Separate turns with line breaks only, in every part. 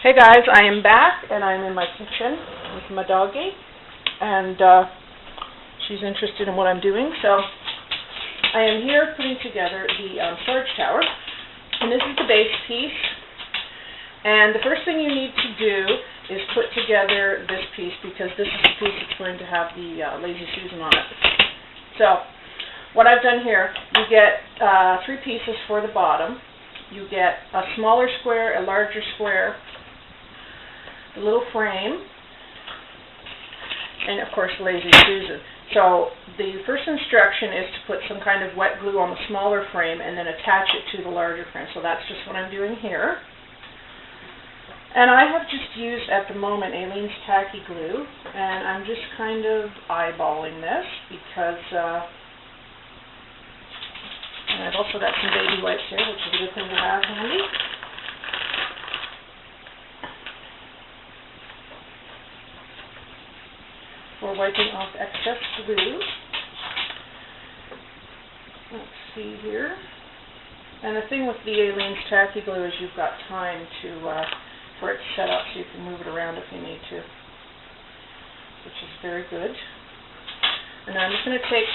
Hey guys, I am back and I'm in my kitchen with my doggie, and she's interested in what I'm doing. So I am here putting together the storage tower, and this is the base piece. And the first thing you need to do is put together this piece, because this is the piece that's going to have the Lazy Susan on it. So what I've done here, you get 3 pieces for the bottom. You get a smaller square, a larger square, a little frame, and of course Lazy Susan. So the first instruction is to put some kind of wet glue on the smaller frame and then attach it to the larger frame. So that's just what I'm doing here. And I have just used at the moment Aleene's tacky glue, and I'm just kind of eyeballing this because and I've also got some baby wipes here, which is a good thing to have handy. For wiping off excess glue. Let's see here. And the thing with the Aleene's tacky glue is you've got time to for it to set up, so you can move it around if you need to, which is very good. And now I'm just going to take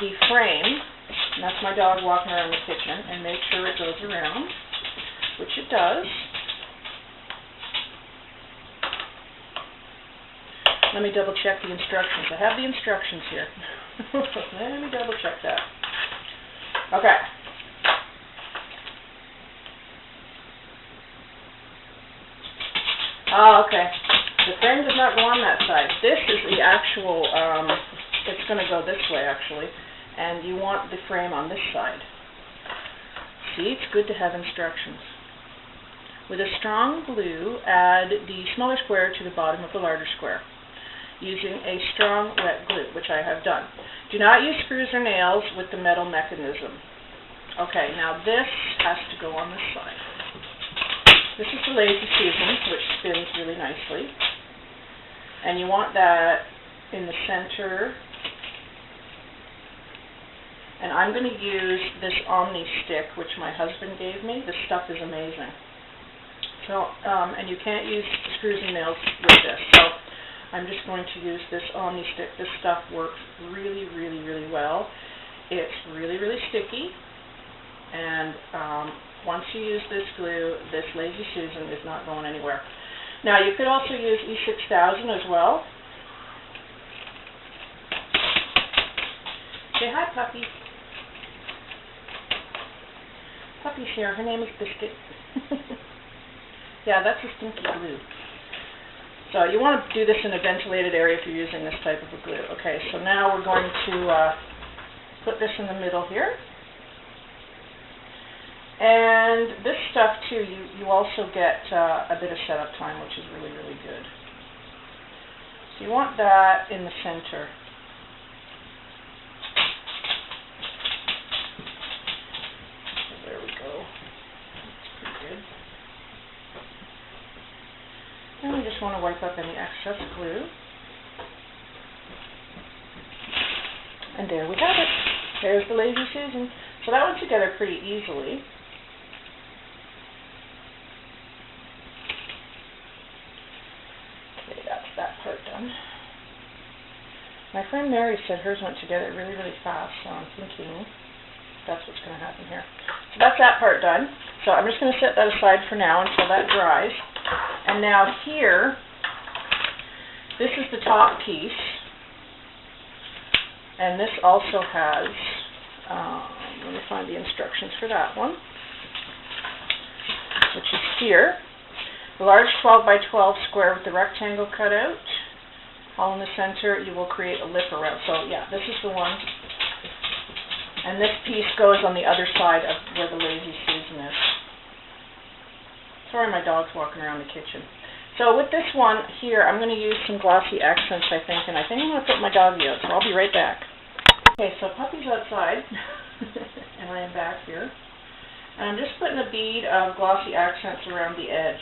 the frame, and that's my dog walking around the kitchen, and make sure it goes around, which it does. Let me double check the instructions. I have the instructions here. Let me double check that. Okay. Oh, okay. The frame does not go on that side. This is the actual, it's going to go this way actually, and you want the frame on this side. See, it's good to have instructions. With a strong glue, add the smaller square to the bottom of the larger square, using a strong wet glue, which I have done. Do not use screws or nails with the metal mechanism. Okay, now this has to go on this side. This is the Lazy Susan, which spins really nicely. And you want that in the center. And I'm going to use this Omni stick, which my husband gave me. This stuff is amazing. So, and you can't use screws and nails with this. So I'm just going to use this Omni stick. This stuff works really, really, really well. It's really, really sticky. And once you use this glue, this Lazy Susan is not going anywhere. Now, you could also use E6000 as well. Say hi, puppy. Puppy's here. Her name is Biscuit. Yeah, that's a stinky glue. So you want to do this in a ventilated area if you're using this type of a glue. Okay, so now we're going to put this in the middle here. And this stuff too, you also get a bit of setup time, which is really, really good. So you want that in the center. So there we go. That's pretty good. And we just want to wipe up any excess glue. And there we have it. There's the Lazy Susan. So that went together pretty easily. Okay, that's that part done. My friend Mary said hers went together really, really fast, so I'm thinking that's what's going to happen here. So that's that part done. So I'm just going to set that aside for now until that dries. And now here, this is the top piece, and this also has, let me find the instructions for that one, which is here. The large 12 by 12 square with the rectangle cut out. All in the center, you will create a lip around. So yeah, this is the one. And this piece goes on the other side of where the Lazy Susan is. Sorry, my dog's walking around the kitchen. So with this one here, I'm going to use some glossy accents, I think, and I think I'm going to put my doggie out, so I'll be right back. Okay, so puppy's outside, and I am back here. And I'm just putting a bead of glossy accents around the edge.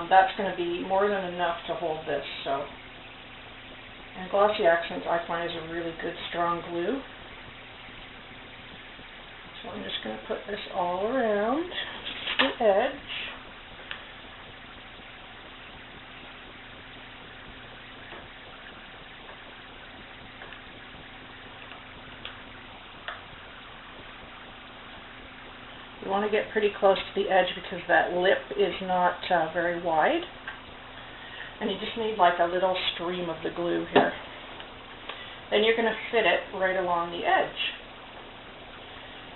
That's going to be more than enough to hold this. So, and glossy accents I find is a really good strong glue. So I'm just going to put this all around the edge. You want to get pretty close to the edge because that lip is not very wide. And you just need like a little stream of the glue here. Then you're going to fit it right along the edge.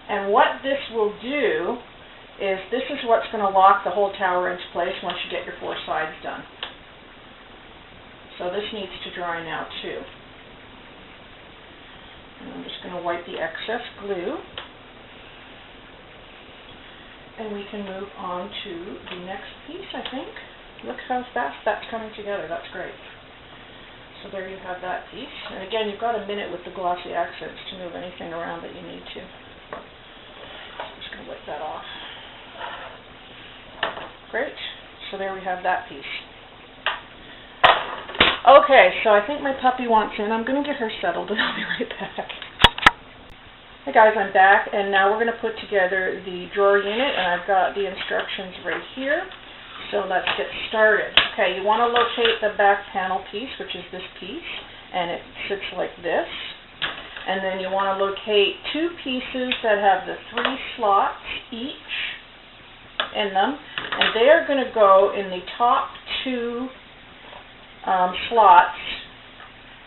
And what this will do is this is what's going to lock the whole tower into place once you get your 4 sides done. So this needs to dry now too. And I'm just going to wipe the excess glue. And we can move on to the next piece, I think. Look how fast that's coming together. That's great. So there you have that piece. And again, you've got a minute with the glossy accents to move anything around that you need to. I'm just going to wipe that off. Great. So there we have that piece. Okay, so I think my puppy wants in. I'm going to get her settled and I'll be right back. Hey guys, I'm back, and now we're going to put together the drawer unit, and I've got the instructions right here. So let's get started. Okay, you want to locate the back panel piece, which is this piece, and it sits like this. And then you want to locate 2 pieces that have the 3 slots each in them, and they are going to go in the top 2 slots.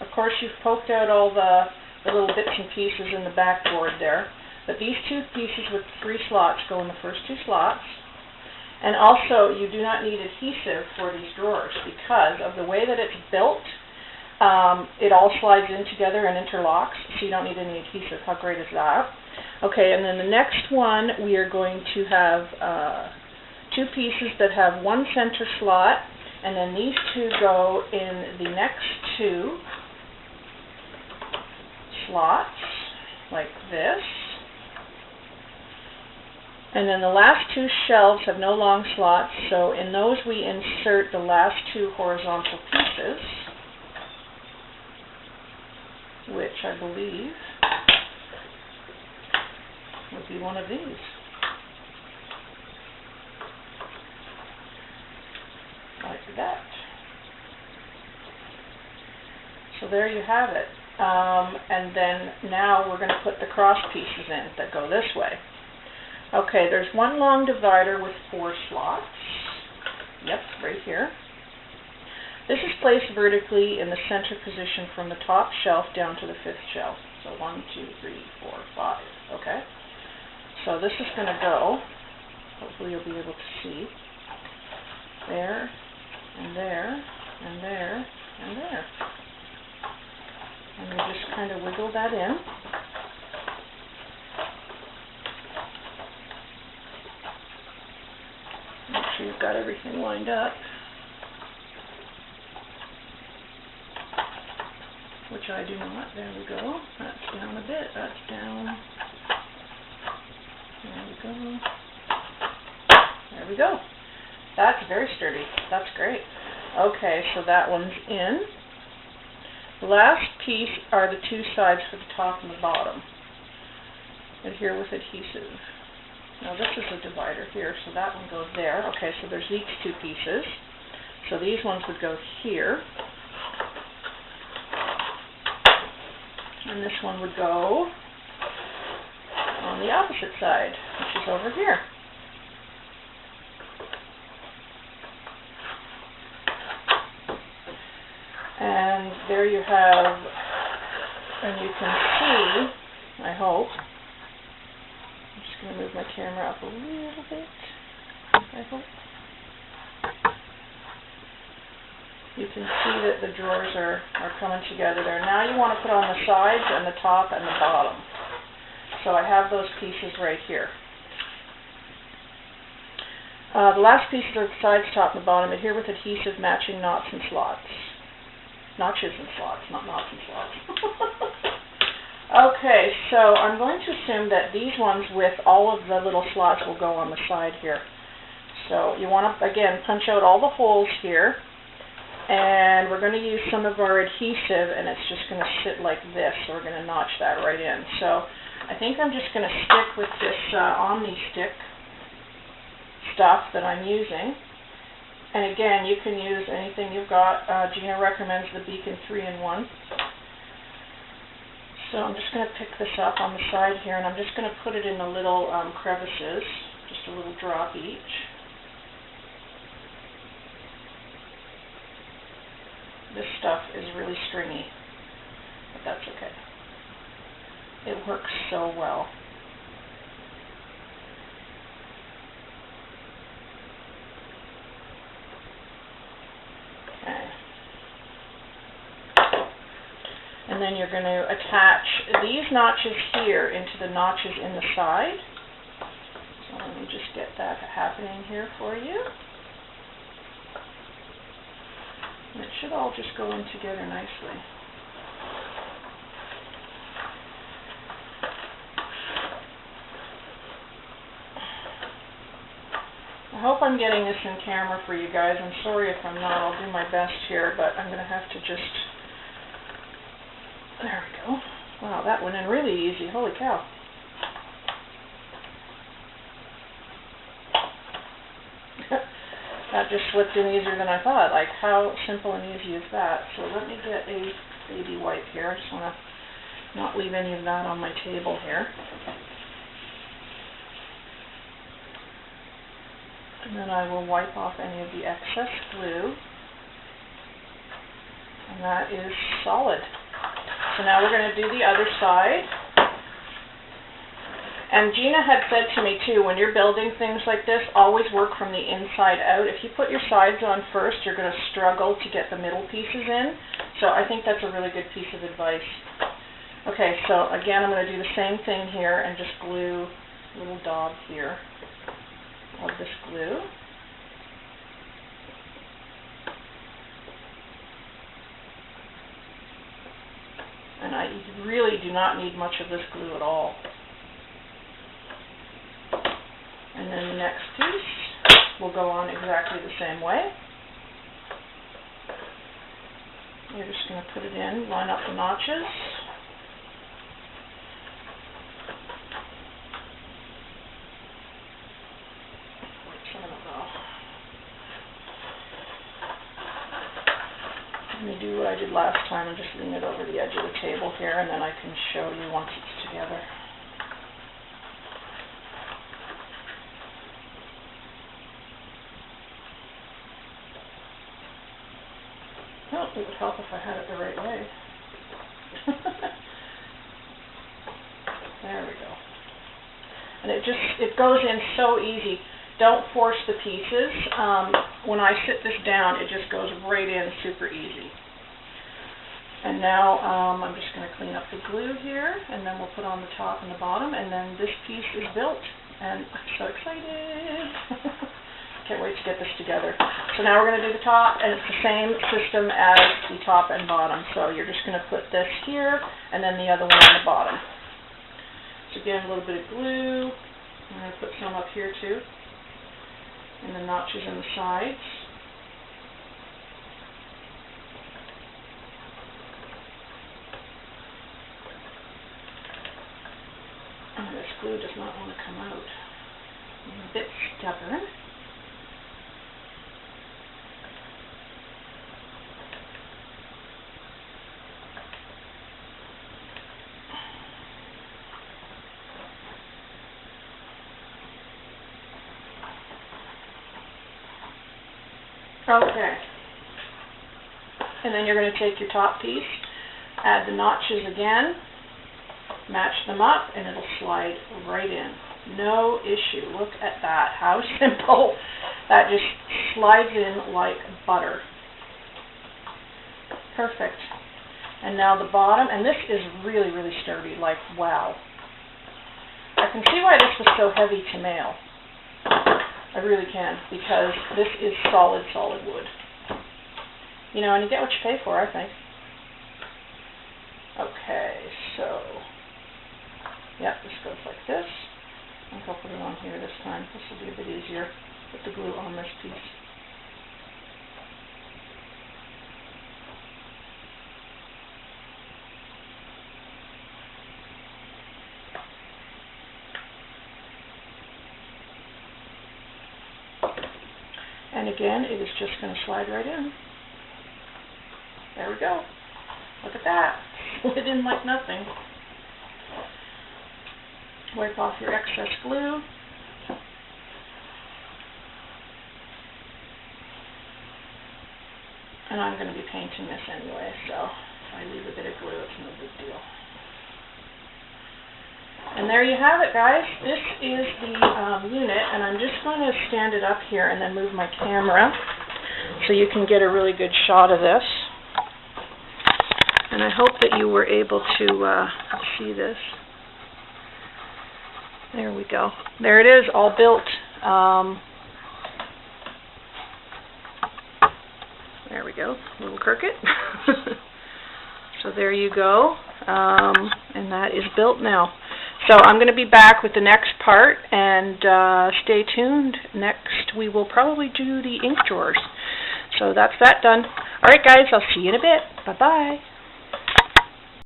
Of course, you've poked out all the little bits and pieces in the backboard there, but these 2 pieces with 3 slots go in the first 2 slots. And also, you do not need adhesive for these drawers because of the way that it's built. It all slides in together and interlocks, so you don't need any adhesive. How great is that? Okay, and then the next one, we are going to have 2 pieces that have 1 center slot, and then these 2 go in the next 2 slots, like this. And then the last 2 shelves have no long slots, so in those we insert the last 2 horizontal pieces, which I believe would be one of these. Like that. So there you have it. And then now we're going to put the cross pieces in that go this way. Okay, there's 1 long divider with 4 slots. Yep, right here. This is placed vertically in the center position from the top shelf down to the 5th shelf. So 1, 2, 3, 4, 5. Okay. So this is going to go, hopefully you'll be able to see, there, and there, and there, and there. And we just kind of wiggle that in. Make sure you've got everything lined up. Which I do not. There we go. That's down a bit. That's down. There we go. There we go. That's very sturdy. That's great. Okay, so that one's in. The last piece are the 2 sides for the top and the bottom. Adhere with adhesive. Now this is a divider here, so that one goes there. Okay, so there's these 2 pieces. So these ones would go here. And this one would go on the opposite side, which is over here. And there you have, and you can see, I hope, I'm just going to move my camera up a little bit, I hope. You can see that the drawers are coming together there. Now you want to put on the sides and the top and the bottom. So I have those pieces right here. The last pieces are the sides, top, and the bottom. Adhere with adhesive matching knots and slots. Notches and slots, not knots and slots. Okay, so I'm going to assume that these ones with all of the little slots will go on the side here. So you want to, again, punch out all the holes here. And we're going to use some of our adhesive, and it's just going to sit like this. So we're going to notch that right in. So I think I'm just going to stick with this Omni-Stick stuff that I'm using. And again, you can use anything you've got. Gina recommends the Beacon 3-in-1. So I'm just going to pick this up on the side here, and I'm just going to put it in the little crevices. just a little drop each. This stuff is really stringy, but that's okay. It works so well. Okay. And then you're going to attach these notches here into the notches in the side. So let me just get that happening here for you. And it should all just go in together nicely. I hope I'm getting this in camera for you guys. I'm sorry if I'm not. I'll do my best here, but I'm going to have to just... There we go. Wow, that went in really easy. Holy cow. That just slipped in easier than I thought. Like, how simple and easy is that? So let me get a baby wipe here. I just want to not leave any of that on my table here. And then I will wipe off any of the excess glue. And that is solid. So now we're going to do the other side. And Gina had said to me too, when you're building things like this, always work from the inside out. If you put your sides on first, you're going to struggle to get the middle pieces in. So I think that's a really good piece of advice. Okay, so again, I'm going to do the same thing here and just glue a little dab here of this glue. And I really do not need much of this glue at all. And then the next piece will go on exactly the same way. You're just going to put it in, line up the notches. Let me do what I did last time and just lean it over the edge of the table here, and then I can show you once it's together. Well, it would help if I had it the right way. There we go. And it goes in so easy. Don't force the pieces. When I sit this down, it just goes right in super easy. And now I'm just going to clean up the glue here, and then we'll put on the top and the bottom, and then this piece is built. And I'm so excited. Can't wait to get this together. So now we're going to do the top, and it's the same system as the top and bottom. So you're just going to put this here, and then the other one on the bottom. So again, a little bit of glue. I'm going to put some up here too, and the notches in the sides. And this glue does not want to come out. I'm a bit stubborn. Okay. And then you're going to take your top piece, add the notches again, match them up, and it'll slide right in. No issue. Look at that. How simple. That just slides in like butter. Perfect. And now the bottom, and this is really, really sturdy, like wow. I can see why this was so heavy to mail. I really can, because this is solid, solid wood. You know, and you get what you pay for, I think. Okay, so, yep, this goes like this. I think I'll put it on here this time. This will be a bit easier. Put the glue on this piece. And again, it is just going to slide right in. There we go. Look at that. Slid in like nothing. Wipe off your excess glue. And I'm going to be painting this anyway, so if I leave a bit of glue, it's no big deal. And there you have it, guys. This is the unit, and I'm just going to stand it up here and then move my camera so you can get a really good shot of this. And I hope that you were able to see this. There we go. There it is, all built. There we go, a little crooked. So there you go, and that is built now. So I'm going to be back with the next part, and stay tuned. Next we will probably do the ink drawers. So that's that done. Alright guys, I'll see you in a bit. Bye-bye.